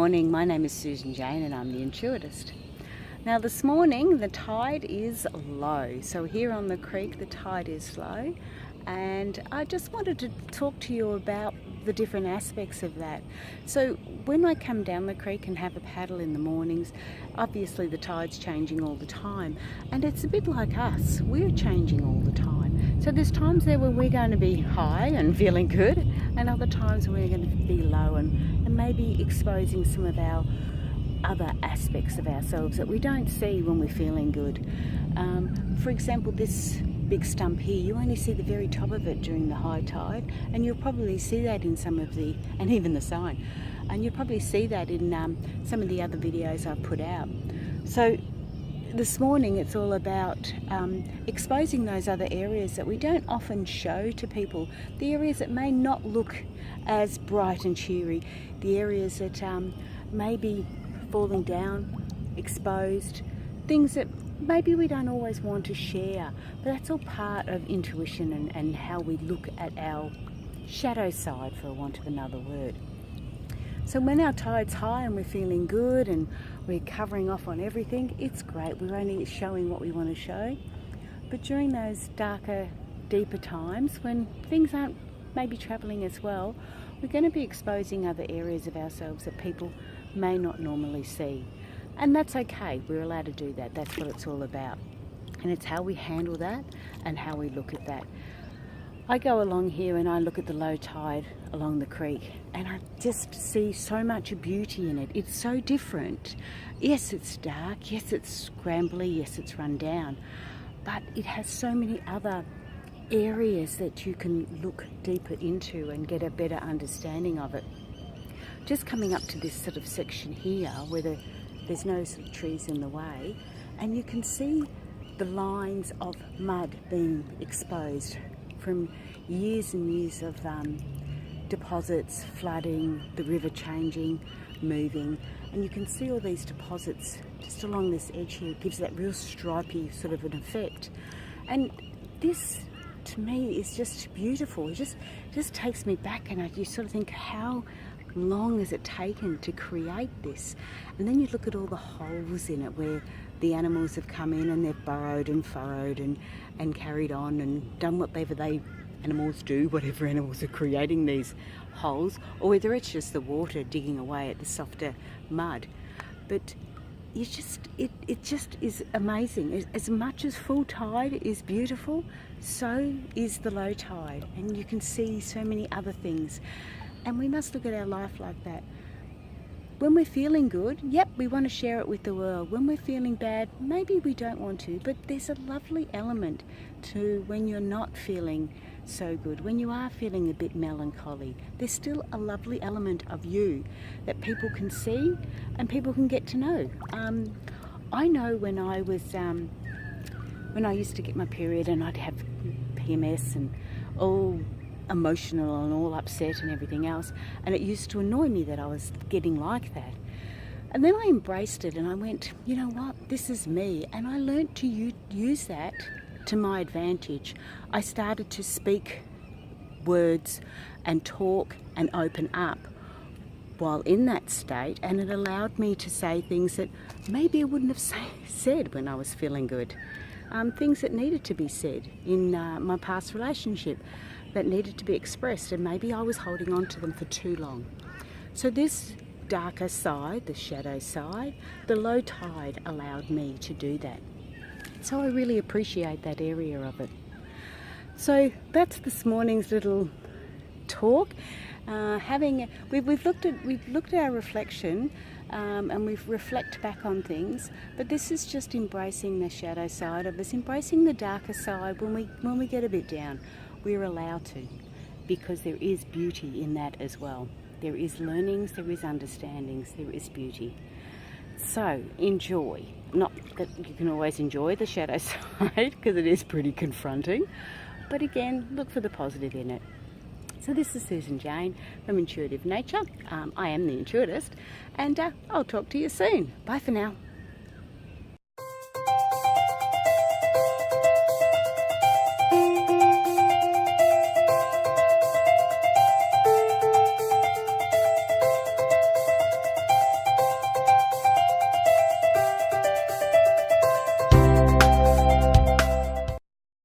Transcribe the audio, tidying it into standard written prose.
morning, my name is Susan Jane and I'm the Intuitist. Now this morning the tide is low, so here on the creek the tide is low, and I just wanted to talk to you about the different aspects of that. So when I come down the creek and have a paddle in the mornings, obviously the tide's changing all the time, and it's a bit like us, we're changing all the time. So there's times there where we're going to be high and feeling good, and other times we're going to be low and maybe exposing some of our other aspects of ourselves that we don't see when we're feeling good. For example, this big stump here, you only see the very top of it during the high tide, and you'll probably see that in some of the, and even the sign, and you'll probably see that in some of the other videos I've put out. So this morning it's all about exposing those other areas that we don't often show to people, the areas that may not look as bright and cheery, the areas that may be falling down, exposed, things that maybe we don't always want to share, but that's all part of intuition and how we look at our shadow side, for want of another word. So when our tide's high and we're feeling good and we're covering off on everything, it's great. We're only showing what we want to show. But during those darker, deeper times when things aren't maybe travelling as well, we're going to be exposing other areas of ourselves that people may not normally see. And that's okay. We're allowed to do that. That's what it's all about. And it's how we handle that and how we look at that. I go along here and I look at the low tide along the creek and I just see so much beauty in it. It's so different. Yes, it's dark. Yes, it's scrambly. Yes, it's run down. But it has so many other areas that you can look deeper into and get a better understanding of it. Just coming up to this sort of section here where there's no sort of trees in the way, and you can see the lines of mud being exposed from years and years of deposits, flooding, the river changing, moving, and you can see all these deposits just along this edge here. It gives that real stripy sort of an effect, and this to me is just beautiful. It just takes me back, and you sort of think, how long has it taken to create this? And then you look at all the holes in it where the animals have come in and they've burrowed and furrowed and carried on and done whatever animals do, whatever animals are creating these holes, or whether it's just the water digging away at the softer mud. But it just is amazing. As much as full tide is beautiful, so is the low tide, and you can see so many other things. And we must look at our life like that. When we're feeling good, yep, we want to share it with the world. When we're feeling bad, maybe we don't want to, but there's a lovely element to when you're not feeling so good, when you are feeling a bit melancholy. There's still a lovely element of you that people can see and people can get to know. I know when I used to get my period and I'd have PMS and all emotional and all upset and everything else, and it used to annoy me that I was getting like that. And then I embraced it and I went, you know what, this is me, and I learnt to use that to my advantage. I started to speak words and talk and open up while in that state, and it allowed me to say things that maybe I wouldn't have said when I was feeling good. Things that needed to be said in my past relationship, that needed to be expressed, and maybe I was holding on to them for too long. So this darker side, the shadow side, the low tide allowed me to do that. So I really appreciate that area of it. So that's this morning's little talk. We've looked at our reflection, and we've reflect back on things, but this is just embracing the shadow side of us, embracing the darker side when we get a bit down. We're allowed to, because there is beauty in that as well. There is learnings, there is understandings, there is beauty. So enjoy. Not that you can always enjoy the shadow side, because it is pretty confronting, but again, look for the positive in it. So this is Susan Jane from Intuitive Nature. I am the Intuitist, and I'll talk to you soon. Bye for now.